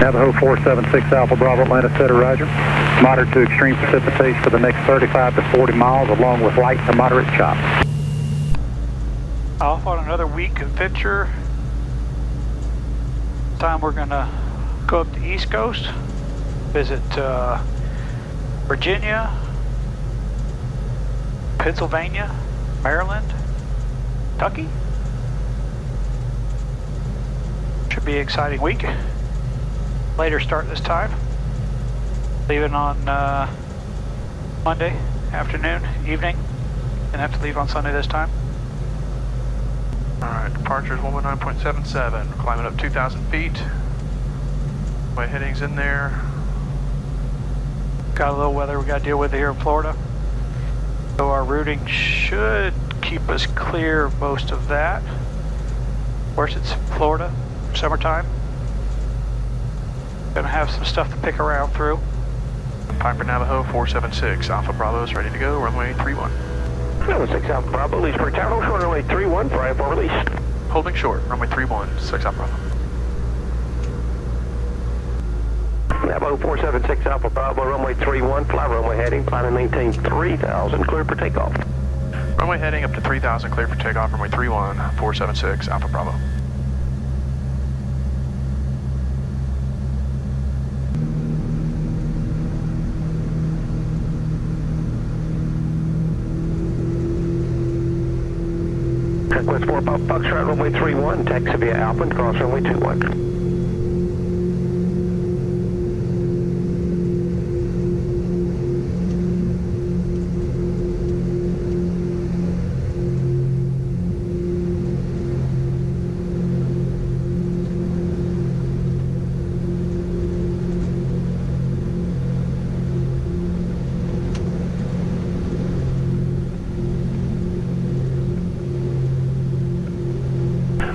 Navajo 476 Alpha Bravo Atlanta Center, roger. Moderate to extreme precipitation for the next 35 to 40 miles, along with light to moderate chop. Off on another week adventure. This time we're gonna go up the East Coast, visit Virginia, Pennsylvania, Maryland, Kentucky. Should be an exciting week. Later start this time. Leaving on Monday afternoon, evening, and have to leave on Sunday this time. Alright, departure is 119.77, climbing up 2,000 feet. My heading's in there. Got a little weather we got to deal with here in Florida. So our routing should keep us clear of most of that. Of course, it's Florida, summertime. Gonna have some stuff to pick around through. Piper Navajo 476, Alpha Bravo is ready to go, runway 31. 6 Alpha Bravo, Leesburg Tower, short runway 31, for IFR release. Holding short, runway 31, 6 Alpha Bravo. Navajo 476 Alpha Bravo, runway 31, fly runway heading, plan and maintain 3,000, clear for takeoff. Runway heading up to 3,000, clear for takeoff, runway 31, 476 Alpha Bravo. West 4 Pop Foxtrot, runway 31, taxi via Alpine, cross runway 21.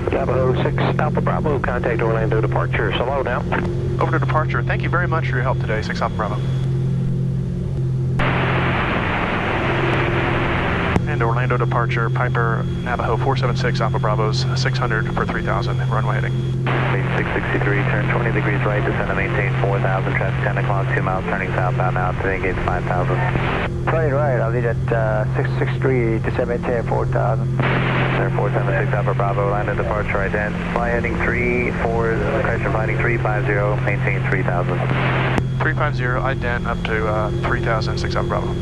Navajo 6 Alpha Bravo, contact Orlando departure. Hello now. Over to departure. Thank you very much for your help today, 6 Alpha Bravo. And Orlando departure, Piper Navajo 476 Alpha Bravos, 600 for 3,000, runway heading. 663, turn 20 degrees right, descend and maintain 4,000, traffic 10 o'clock, 2 miles, turning southbound now to the gate 5,000. 20 right, I'll lead at 663, descend maintain 4,000. Center 476 Alpha Bravo, Orlando departure ident. Fly heading 34, correction, fly heading 350, maintain 3,000. 350, ident up to 3,000, 6 Alpha Bravo.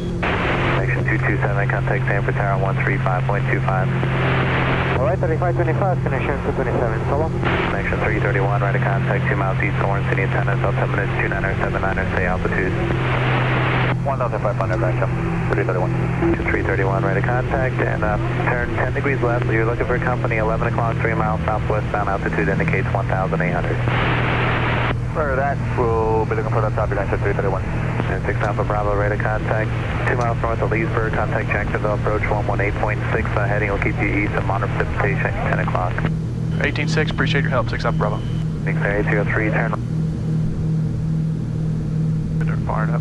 Connection 227, contact Sanford Tower 135.25. Alright, 3525, connection 227, solo. Connection 331, right of contact 2 miles east, Orange City antenna, altimeter 29er, 79er, stay altitude. 1,500, back up, 331. 331, right of contact, and turn 10 degrees left. You're looking for company, 11 o'clock, 3 miles southwestbound, altitude indicates 1,800. For that, we'll be looking for that turbulence at 331. And 6 Alpha Bravo, right of contact, 2 miles north of Leesburg, contact Jacksonville, approach 118.6, heading will keep you east of moderate precipitation, 10 o'clock. 186, appreciate your help, 6 Alpha Bravo. 803, turn. Fired up.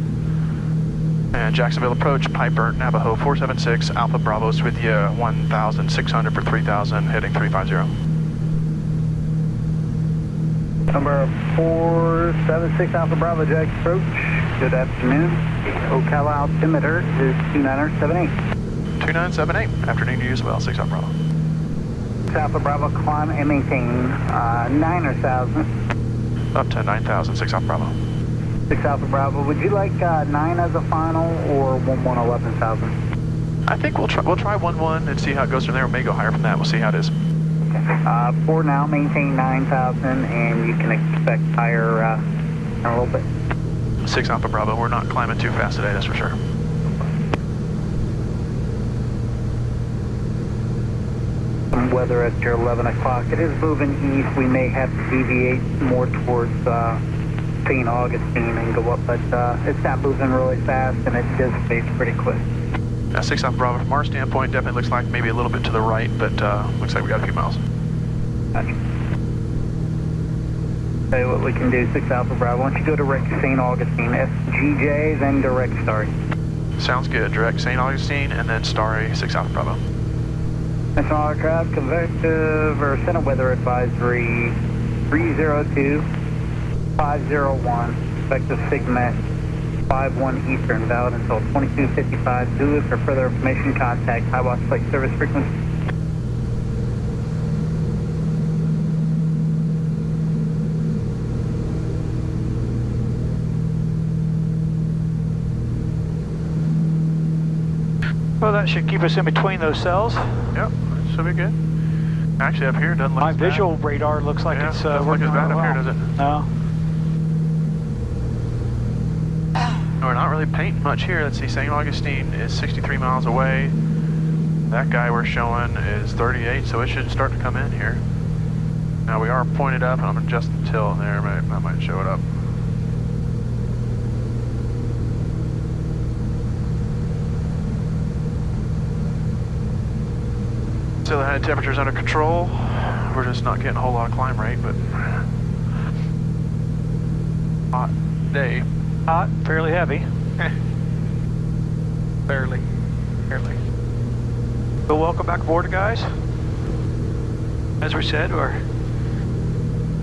And Jacksonville approach, Piper Navajo 476 Alpha Bravos with you, 1,600 for 3,000, heading 350. Number 476 Alpha Bravo, Jack approach. Good afternoon. Ocala altimeter is 2978. 2978, afternoon to you as well, 6 Alpha Bravo. 6 Alpha Bravo, climb and maintain 9,000. Up to 9,000, 6 Alpha Bravo. 6 Alpha Bravo, would you like 9 as a final or 11,000? I think we'll try 11 and see how it goes from there. We may go higher from that. We'll see how it is. Okay. For now, maintain 9,000, and you can expect higher in a little bit. 6 Alpha Bravo, we're not climbing too fast today, that's for sure. Weather at your 11 o'clock. It is moving east. We may have to deviate more towards St. Augustine and go up, but it's not moving really fast, and it dissipates pretty quick. 6 Alpha Bravo, from our standpoint, definitely looks like maybe a little bit to the right, but looks like we got a few miles. Gotcha. Tell you what we can do, 6 Alpha Bravo. Why don't you go direct St. Augustine, SGJ, then direct Starry. Sounds good. Direct St. Augustine and then Starry, 6 Alpha Bravo. National Aircraft, convective or center weather advisory 302. 501, effective Sigma 51 Eastern, valid until 2255 Zulu. For further information, contact High WAAS Flight Service frequency. Well, that should keep us in between those cells. Yep, should be good. Actually, up here it doesn't look My as visual bad. radar looks like it's doesn't look working as bad really up here, well. does it? No. We're not really painting much here. Let's see, St. Augustine is 63 miles away. That guy we're showing is 38, so it should start to come in here. Now we are pointed up, and I'm adjusting the tilt there. That might show it up. Still the head temperature's under control. We're just not getting a whole lot of climb rate, but hot day. Hot, fairly heavy. Barely. So welcome back aboard, guys. As we said, we're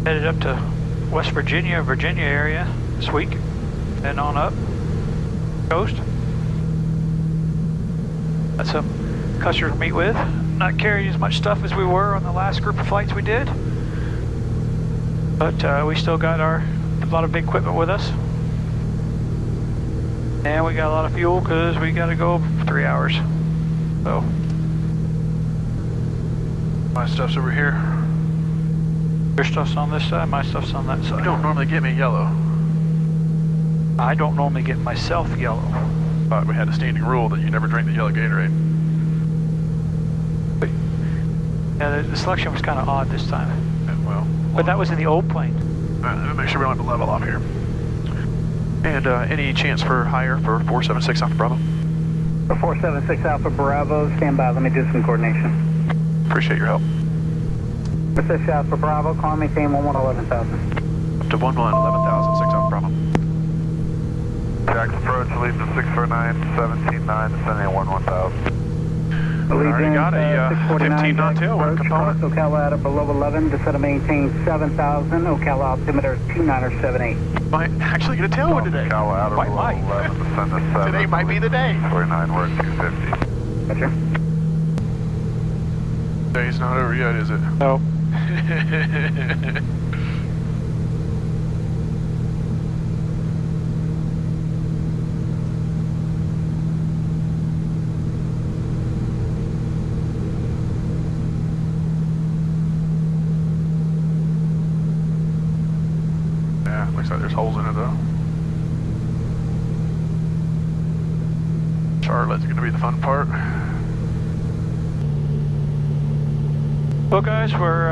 headed up to West Virginia area this week, and on up coast. Got some customers to meet with. Not carrying as much stuff as we were on the last group of flights we did, but we still got a lot of big equipment with us, and we got a lot of fuel because we got to go for 3 hours. So My stuff's over here. your stuff's on this side, my stuff's on that side. You don't normally get me yellow. I don't normally get myself yellow. Thought we had a standing rule that you never drink the yellow Gatorade. Yeah, the selection was kind of odd this time. Yeah, well, But that was in the old plane. let me make sure we don't have to level off here. And any chance for higher for 476 Alpha Bravo? For 476 Alpha Bravo, stand by. Let me do some coordination. Appreciate your help. 476 Alpha Bravo, call maintain 11,000. Up to 11,000, 6 Alpha Bravo. Jack's approach, lead to 649, 17.9, descending at 11,000. We already got a 15 knot tailwind component. Ocala at below 11, descend to maintain 7,000, Ocala altimeter 2978. Might actually get a tailwind today. Might. 11, descend to 7. Today might be the day. 49, we're at 250. Roger. Day's not over yet, is it? No. Yeah, looks like there's holes in it though. Charlotte's gonna be the fun part. Well, guys, we're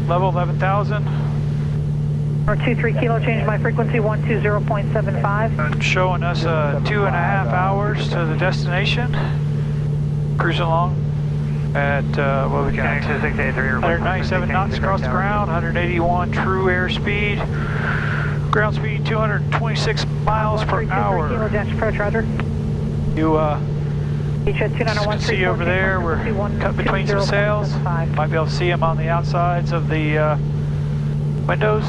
level 11,000. Or 23 kilo, change my frequency 120.75. Showing us 2.5 hours to the destination. Cruising along at what we got? 197 knots across the ground, 181 true airspeed, ground speed 226 miles per 23 hour. kilo, dash approach, roger. You Beach at can see over there, we're cut between some sails. Might be able to see them on the outsides of the windows.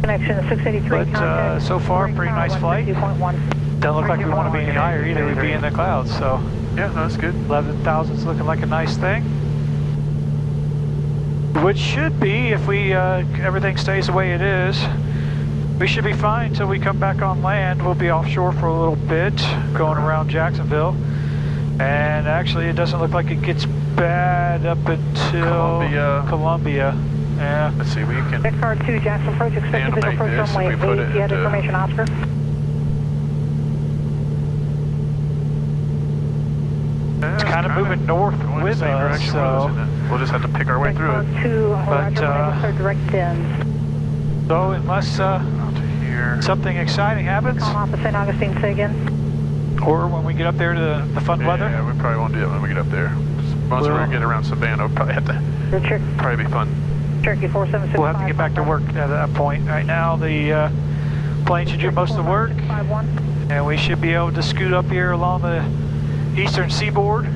Connection 683. But contact. so far, pretty nice flight. 2.1. Doesn't look like we want to be any higher either. We'd be in the clouds, so Yeah, no, that's good. 11,000's looking like a nice thing. Which should be, if we everything stays the way it is, we should be fine until we come back on land. We'll be offshore for a little bit, going around Jacksonville. And actually, it doesn't look like it gets bad up until Columbia. Yeah. Let's see, we can. XR 2, Jackson approach, expected visual Animate approach this runway if we put 8. it You had into- information, Oscar? It's kind of moving north going with the same us, direction so- with us, isn't it? We'll just have to pick our way through it. XR 2, roger, uh, clear direct ends. So unless Out to here. something exciting happens, On off of St. Augustine, say again. or when we get up there to the fun weather, Yeah, we probably won't do it when we get up there. Once Well- we get around Savannah, we'll probably have to. Your Probably be fun. Cherokee 4765. we'll have to get back to work at that point. Right now, the plane should do most of the work, 51. and we should be able to scoot up here along the eastern seaboard.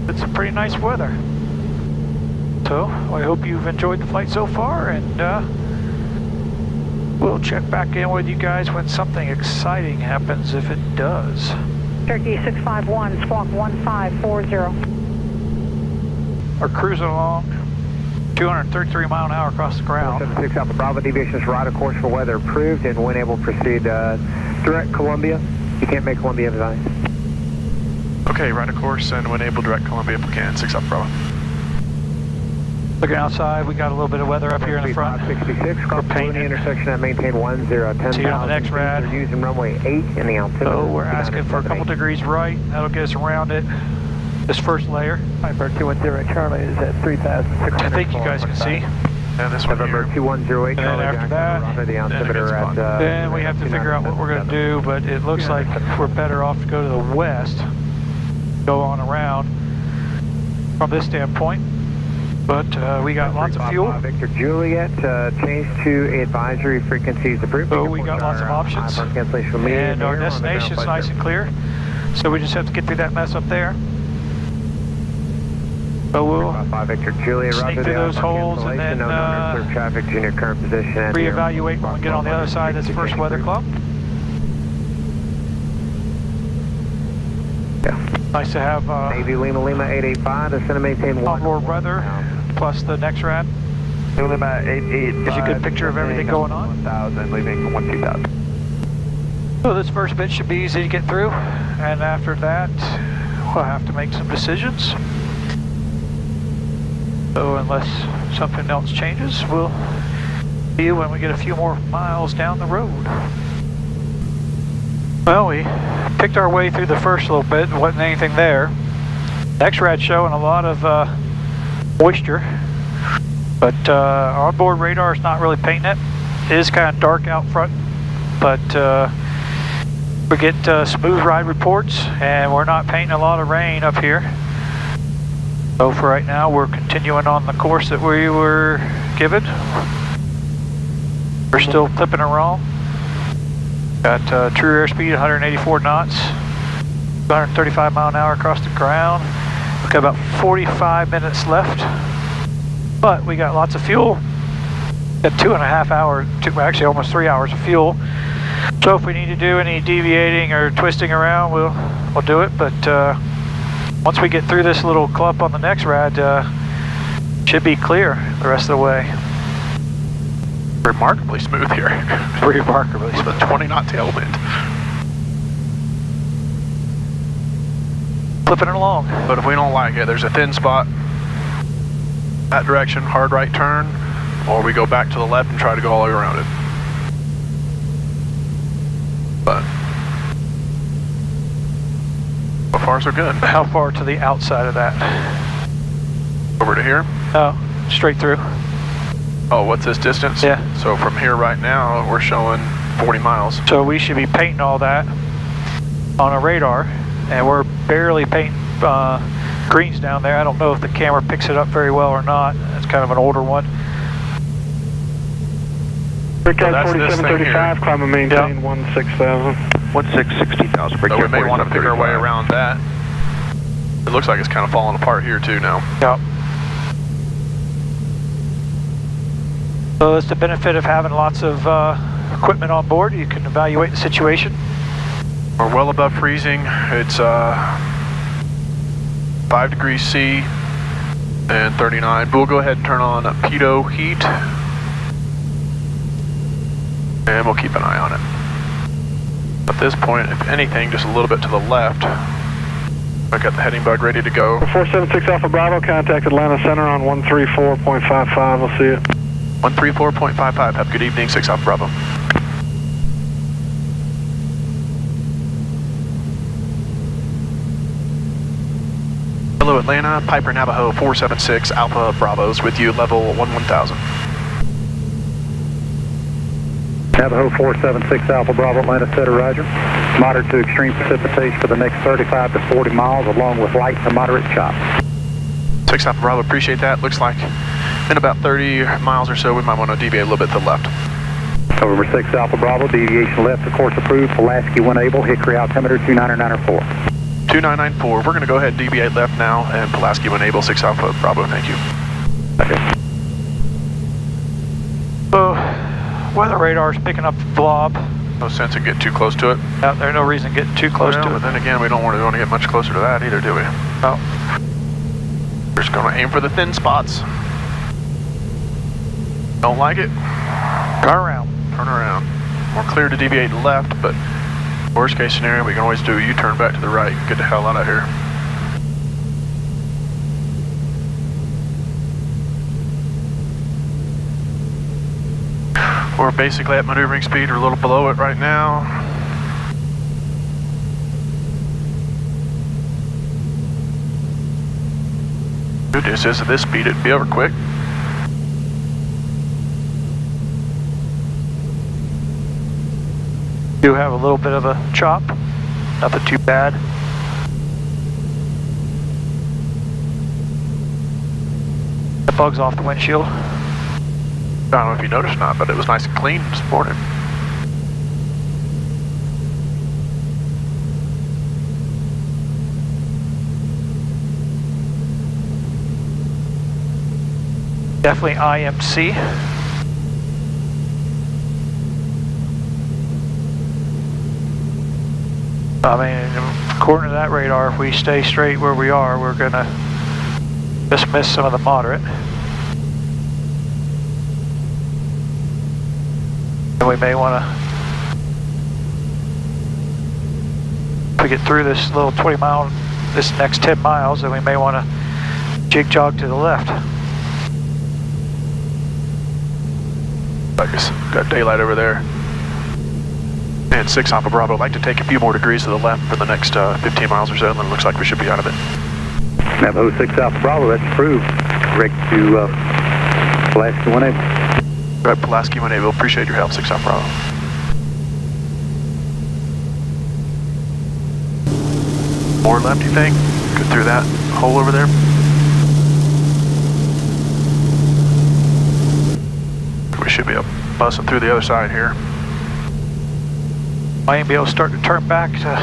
It's some pretty nice weather. So I hope you've enjoyed the flight so far, and we'll check back in with you guys when something exciting happens, if it does. Cherokee 651, squawk 1540. We're cruising along, 233 mile an hour across the ground. 476 Alpha Bravo, deviation is right, of course, for weather approved, and when able, proceed direct Columbia. You can't make Columbia design. Okay, right of course, and when able, direct Columbia if we can, 6 Alpha Bravo. Looking outside, we got a little bit of weather up here in the front. 566, We're painting. the intersection at maintain 1010. See you on the next rad. We're using runway 8 in the altimeter. So we're asking for a couple degrees right. That'll get us around it. This first layer. Piper 210 Charlie is at 3,600. I think you guys can see. And this one November here. 2108. And then after that, the altimeter at. Then we have to figure out what we're going to do, but it looks like we're better off to go to the west, go on around from this standpoint. But we got lots of fuel. Victor Juliet, change to advisory frequencies approved. So we got lots of options. And our destination is nice and clear. So we just have to get through that mess up there. So we'll Victor Juliet, sneak through those holes and then traffic junior current position. reevaluate when we get on the other side of this first weather clump. Yeah. Nice to have Navy Lima 885, descend and maintain 1. onboard weather plus the next rad. Lima 885. Gives you a good picture of everything going on. 1000, leaving 2000. So this first bit should be easy to get through, and after that we'll have to make some decisions. So unless something else changes, we'll see you when we get a few more miles down the road. Well, we picked our way through the first little bit, and wasn't anything there. Next rad's showing a lot of moisture, but onboard radar is not really painting it. It is kind of dark out front, but we get smooth ride reports, and we're not painting a lot of rain up here. So for right now, we're continuing on the course that we were given. We're still clipping along. Got true airspeed 184 knots, 235 mile an hour across the ground. We've got about 45 minutes left, but we got lots of fuel. Got 2.5 hours, actually almost 3 hours of fuel. So if we need to do any deviating or twisting around, we'll do it. But once we get through this little clump on the next rad, should be clear the rest of the way. Remarkably smooth here. Remarkably With a 20 knot tailwind. flipping it along. But if we don't like it, there's a thin spot. That direction, hard right turn, or we go back to the left and try to go all the way around it. But so far so good. How far to the outside of that? Over to here? Oh, straight through. Oh, what's this distance? Yeah. So from here right now, we're showing 40 miles. So we should be painting all that on a radar, and we're barely painting greens down there. I don't know if the camera picks it up very well or not. It's kind of an older one. Brickyard 4735, climb and maintain 16,000. 16,000. So we may want to pick our way around that. It looks like it's kind of falling apart here too now. Yep. So it's the benefit of having lots of equipment on board. You can evaluate the situation. We're well above freezing. It's 5 degrees C and 39. But we'll go ahead and turn on pitot heat. And we'll keep an eye on it. At this point, if anything, just a little bit to the left. I got the heading bug ready to go. 476 Alpha Bravo, contact Atlanta Center on 134.55. We'll see it. 134.55. Have a good evening, 6 Alpha Bravo. Hello Atlanta, Piper Navajo 476 Alpha Bravos with you, level 1000. Navajo 476 Alpha Bravo, Atlanta Center, roger. Moderate to extreme precipitation for the next 35 to 40 miles, along with light to moderate chop. 6 Alpha Bravo, appreciate that. Looks like in about 30 miles or so, we might want to deviate a little bit to the left. November 6 Alpha Bravo, deviation left, of course approved. Pulaski when able, Hickory altimeter 2994. 2994, we're going to go ahead and deviate left now, and Pulaski when able, 6 Alpha Bravo, thank you. Okay. So, weather radar's picking up the blob. No sense in getting too close to it. Yeah, there's no reason getting too close to it. But then again, we don't want to get much closer to that either, do we? No. We're just going to aim for the thin spots. Don't like it? Turn around. Turn around. We're clear to deviate left, but worst case scenario, we can always do a U-turn back to the right and get the hell out of here. We're basically at maneuvering speed or a little below it right now. Good news is at this speed it'd be over quick. Do have a little bit of a chop, nothing too bad. The bug's off the windshield. I don't know if you noticed or not, but it was nice and clean this morning. Definitely IMC. I mean, according to that radar, if we stay straight where we are, we're gonna just miss some of the moderate. And we may want to, if we get through this little 20 mile, this next 10 miles, then we may want to jig jog to the left. I guess got daylight over there. And 6 Alpha Bravo, I'd like to take a few more degrees to the left for the next 15 miles or so, and then it looks like we should be out of it. Navajo 6 Alpha Bravo, that's approved. Correct to Pulaski 1A. Right, Pulaski 1A, we'll appreciate your help, 6 Alpha Bravo. More left, you think? Go through that hole over there? We should be busting through the other side here. Might be able to start to turn back to...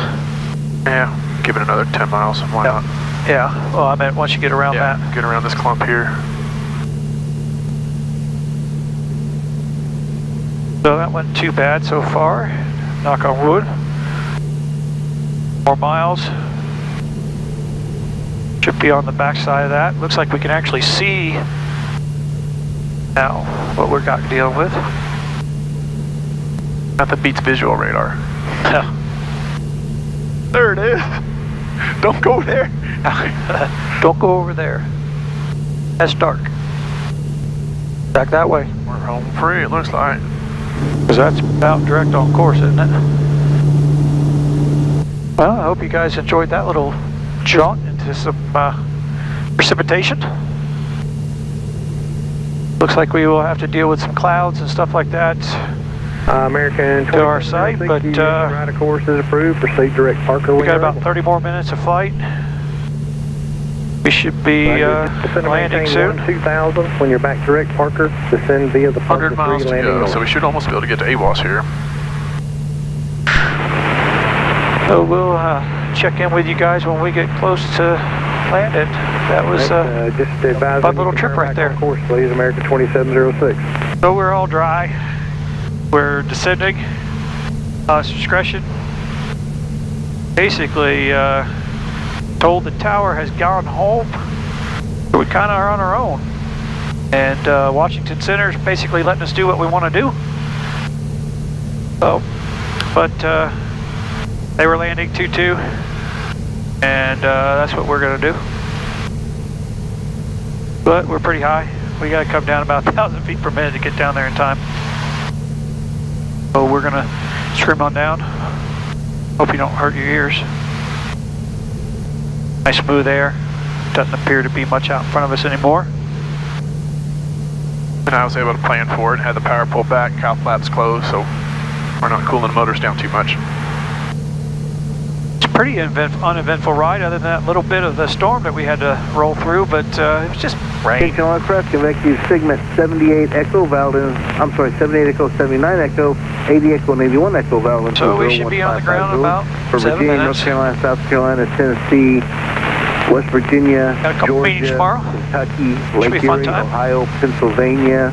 Yeah, give it another 10 miles, why not? Yeah, well, I meant once you get around that. Get around this clump here. So that wasn't too bad so far, knock on wood. 4 miles. Should be on the back side of that. Looks like we can actually see now what we're got dealing with. Nothing beats visual radar. There it is. Don't go there. Don't go over there. That's dark. Back that way. We're home free, it looks like. Because that's about direct on course, isn't it? Well, I hope you guys enjoyed that little jaunt into some precipitation. Looks like we will have to deal with some clouds and stuff like that. American to our site, but right of course is approved. Proceed direct Parker. We got about 30 more minutes of flight. We should be landing soon. 2000 when you're back direct Parker. Descend via the 100 miles to go, so we should almost be able to get to AWAS here. So we'll check in with you guys when we get close to landing. That was just a fun little trip right there. Course, please, American 2706. So we're all dry. We're descending. Discretion. Basically, told the tower has gone home. So we kind of are on our own. And Washington Center is basically letting us do what we want to do. So, but they were landing 2-2. And that's what we're going to do. But we're pretty high. We got to come down about 1,000 feet per minute to get down there in time. So we're gonna scream on down. Hope you don't hurt your ears. Nice smooth air. Doesn't appear to be much out in front of us anymore. And I was able to plan for it, had the power pulled back, cowl flaps closed, so we're not cooling the motors down too much. It's a pretty uneventful ride, other than that little bit of the storm that we had to roll through, but it was just rain. Hey, Crest, Quebec, use segment 78 Echo, Valden, I'm sorry, 78 Echo, 79 Echo, 80 Echo, and 81 Echo, Valden. So we should be on the ground in about for 7 Virginia, minutes. North Carolina, South Carolina, Tennessee, West Virginia, Got a couple meetings Georgia, tomorrow. Kentucky, Should be Lake a fun Erie, time. Ohio, Pennsylvania,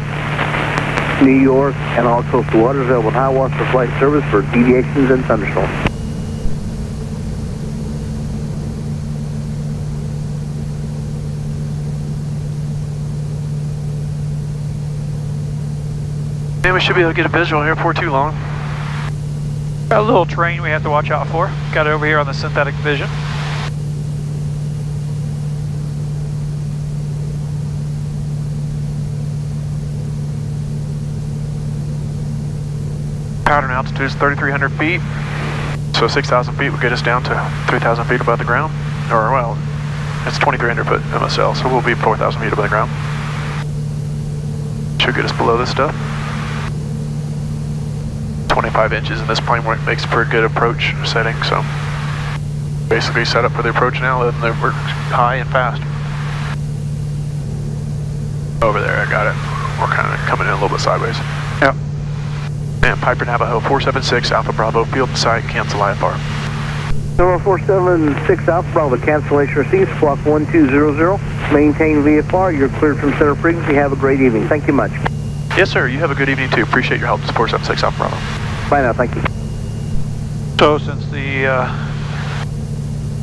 New York, and also to Watersville with high watts for flight service for deviations and thunderstorms. And we should be able to get a visual here before too long. Got a little terrain we have to watch out for. Got it over here on the synthetic vision. Pattern altitude is 3,300 feet. So 6,000 feet would get us down to 3,000 feet above the ground. Or, well, it's 2,300 foot MSL, so we'll be 4,000 feet above the ground. Should get us below this stuff. 25 inches in this plane makes for a good approach setting, so basically set up for the approach now, and they work high and fast. Over there, I got it. We're kind of coming in a little bit sideways. Yep. And Piper Navajo 476 Alpha Bravo, field and site, cancel IFR. Number 476 Alpha Bravo, cancellation received, squawk 1200. Maintain VFR, you're cleared from center frequency. Have a great evening. Thank you much. Yes, sir. You have a good evening, too. Appreciate your help. 476 Alpha Bravo. Bye now, thank you. So since the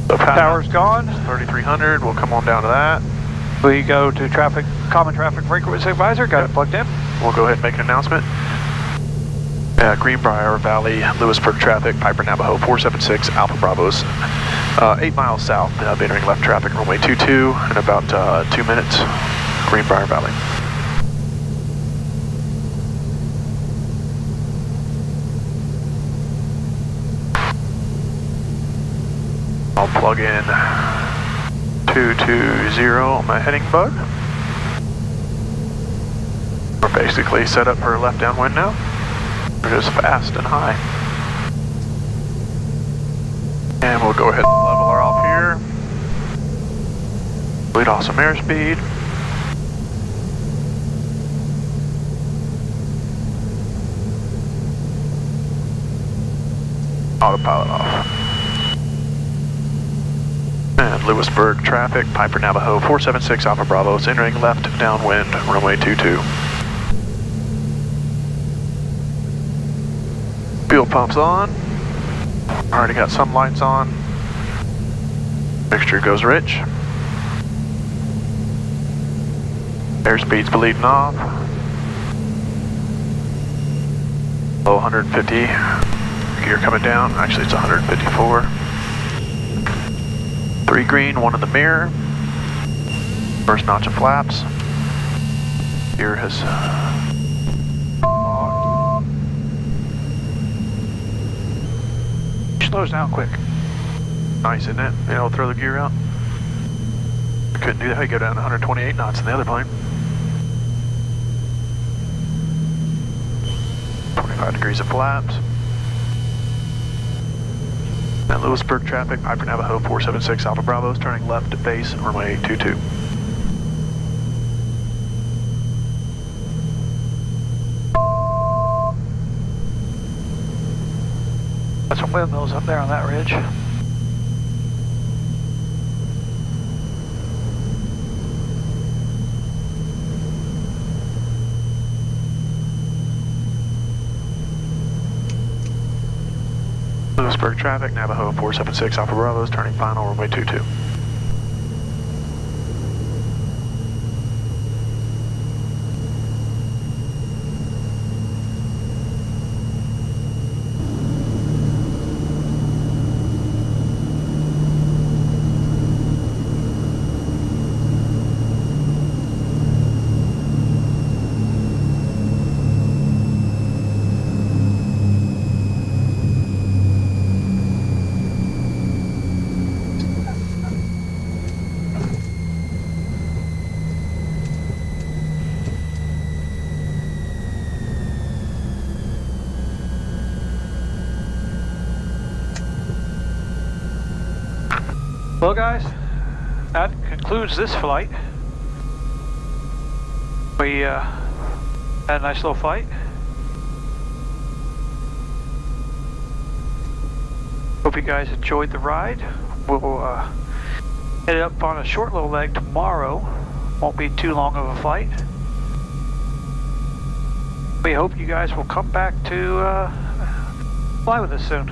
power's gone, 3,300, we'll come on down to that. we go to traffic, common traffic frequency advisor, got it plugged in. We'll go ahead and make an announcement. Greenbrier Valley, Lewisburg traffic, Piper Navajo 476 Alpha Bravos. 8 miles south, entering left traffic, runway 22 in about 2 minutes, Greenbrier Valley. I'll plug in 220 on my heading bug. We're basically set up for left downwind now. We're just fast and high. And we'll go ahead and level her off here. Lead off some airspeed. Autopilot off. And Lewisburg traffic, Piper Navajo 476 Alpha Bravo is entering left downwind, runway 22. Fuel pumps on. Already got some lights on. Mixture goes rich. Airspeed's bleeding off. Low 150. Gear coming down. Actually, it's 154. 3 green, 1 in the mirror. First notch of flaps. Gear has Slows down quick. nice, isn't it? Being able to throw the gear out. I couldn't do that. You go down to 128 knots in the other plane. 25 degrees of flaps. And Lewisburg traffic, Piper Navajo 476 Alpha Bravo is turning left to base, runway 22. Got some windmills up there on that ridge. Lewisburg traffic, Navajo 476 Alpha Bravo is turning final, runway 22. Well guys, that concludes this flight. We had a nice little flight. Hope you guys enjoyed the ride. We'll Headed up on a short little leg tomorrow. Won't be too long of a flight. We hope you guys will come back to fly with us soon.